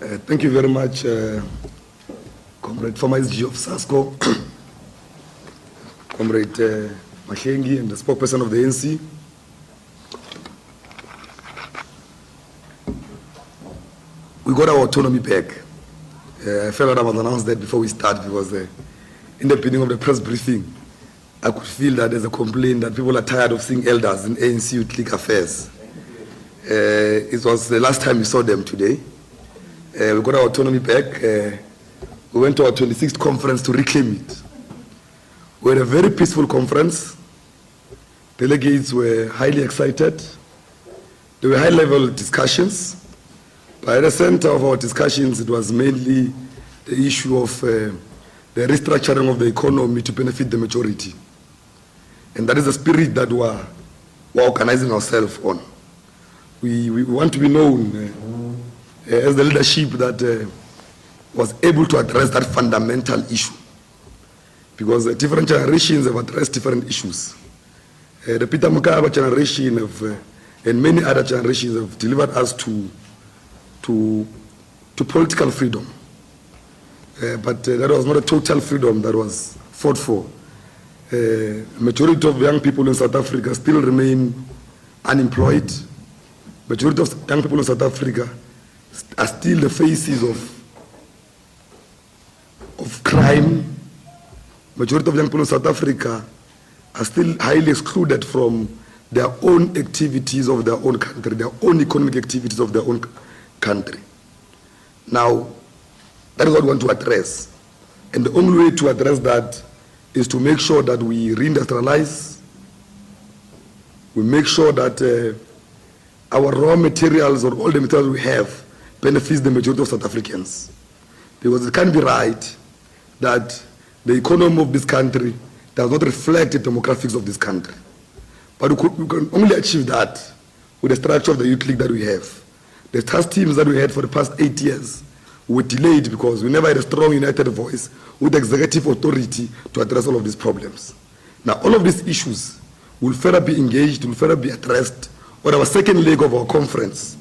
Thank you very much, Comrade former SG of SASCO, Comrade Mahlengi, and the spokesperson of the ANC. We got our autonomy back. I felt like I must announce that before we start, because in the beginning of the press briefing, I could feel that there's a complaint that people are tired of seeing elders in ANC Youth League affairs. It was the last time we saw them today. We got our autonomy back. We went to our 26th conference to reclaim it. We had a very peaceful conference. Delegates were highly excited. There were high-level discussions. But at the center of our discussions, it was mainly the issue of the restructuring of the economy to benefit the majority. And that is the spirit that we're organizing ourselves on. We want to be known as the leadership that was able to address that fundamental issue. Because different generations have addressed different issues. The Peter Mokaba generation and many other generations have delivered us to political freedom. But that was not a total freedom that was fought for. Majority of young people in South Africa still remain unemployed. Majority of young people in South Africa are still the faces of crime. Majority of young people in South Africa are still highly excluded from their own activities of their own country, their own economic activities of their own country. Now, that is what we want to address. And the only way to address that is to make sure that we reindustrialize. We make sure that our raw materials or all the materials we have benefits the majority of South Africans. Because it can't be right that the economy of this country does not reflect the demographics of this country. But we can only achieve that with the structure of the youth league that we have. The task teams that we had for the past 8 years were delayed because we never had a strong united voice with executive authority to address all of these problems. Now, all of these issues will further be engaged, will further be addressed on our second leg of our conference,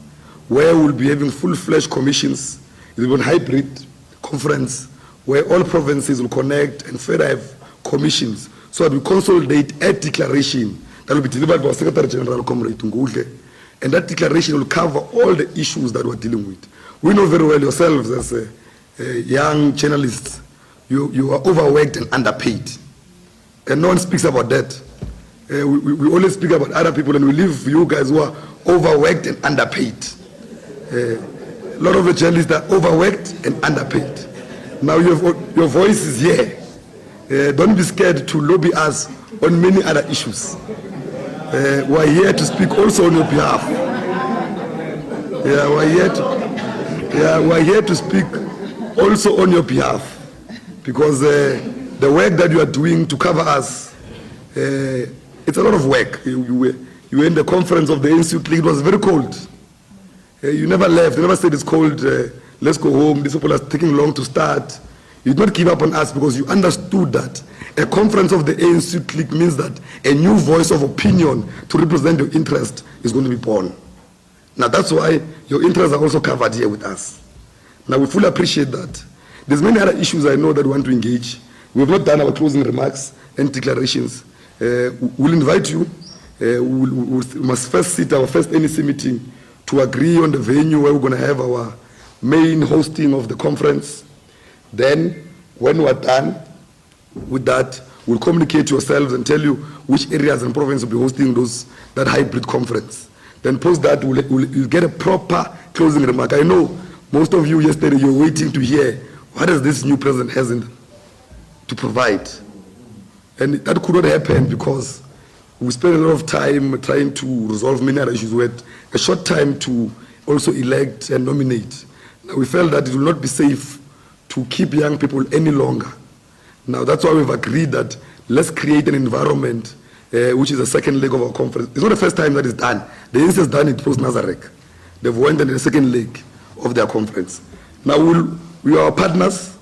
where we'll be having full-fledged commissions. It will be a hybrid conference where all provinces will connect and further have commissions so that we consolidate a declaration that will be delivered by our Secretary General, Comrade Ngudle, and that declaration will cover all the issues that we're dealing with. We know very well yourselves as young journalists, you are overworked and underpaid. And no one speaks about that. We always speak about other people, and we leave you guys who are overworked and underpaid. A lot of the journalists are overworked and underpaid. Now your voice is here. Don't be scared to lobby us on many other issues. We're here to speak also on your behalf. We're here to speak also on your behalf, because the work that you are doing to cover us, it's a lot of work. You were in the conference of the ANC Youth League. It was very cold. You never left. You never said it's cold. Let's go home. These people are taking long to start. You did not give up on us because you understood that a conference of the ANC Youth League means that a new voice of opinion to represent your interest is going to be born. Now that's why your interests are also covered here with us. Now we fully appreciate that. There's many other issues I know that we want to engage. We have not done our closing remarks and declarations. We'll invite you. We must first sit our first NEC meeting to agree on the venue where we're going to have our main hosting of the conference. Then, when we're done with that, we'll communicate to yourselves and tell you which areas and provinces will be hosting that hybrid conference. Then post that, we'll get a proper closing remark. I know most of you yesterday, you're waiting to hear what does this new president has to provide. And that could not happen because we spent a lot of time trying to resolve many other issues. We had a short time to also elect and nominate. Now we felt that it will not be safe to keep young people any longer. Now that's why we've agreed that let's create an environment which is the second leg of our conference. It's not the first time that it's done. The ANC has done it post-Nazareth. They've went in the second leg of their conference. Now we are partners.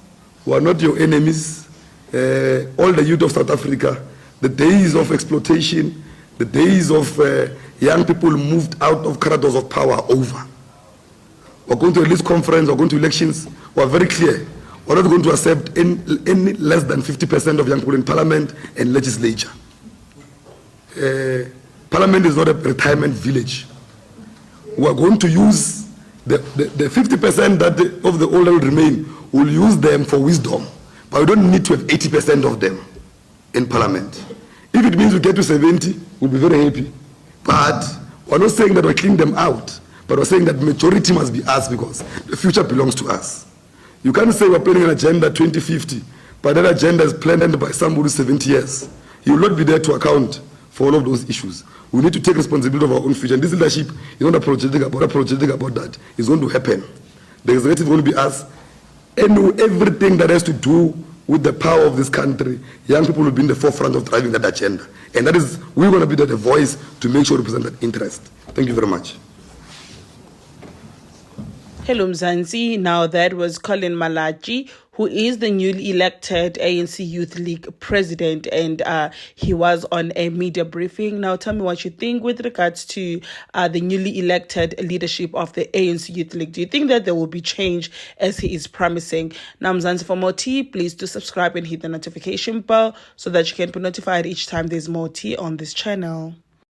We are not your enemies. All the youth of South Africa, the days of exploitation, the days of young people moved out of corridors of power are over. we're going to a list conference, we're going to elections, we're very clear. We're not going to accept any less than 50% of young people in parliament and legislature. Parliament is not a retirement village. We're going to use the 50% that of the older will remain, we'll use them for wisdom. But we don't need to have 80% of them in parliament. If it means we get to 70, we'll be very happy. But we're not saying that we're cleaning them out, but we're saying that majority must be us because the future belongs to us. You can't say we're planning an agenda 2050, but that agenda is planned by somebody who's 70 years. He will not be there to account for all of those issues. We need to take responsibility of our own future. And this leadership is not apologetic about that. It's going to happen. The executive is going to be us. And everything that has to do with the power of this country, young people will be in the forefront of driving that agenda. And that is, we're going to be the voice to make sure we represent that interest. Thank you very much. Hello, Mzansi. Now that was Collen Malatji, who is the newly elected ANC Youth League president, and he was on a media briefing. Now, tell me what you think with regards to the newly elected leadership of the ANC Youth League. Do you think that there will be change as he is promising? Now, Mzansi, for more tea, please do subscribe and hit the notification bell so that you can be notified each time there's more tea on this channel.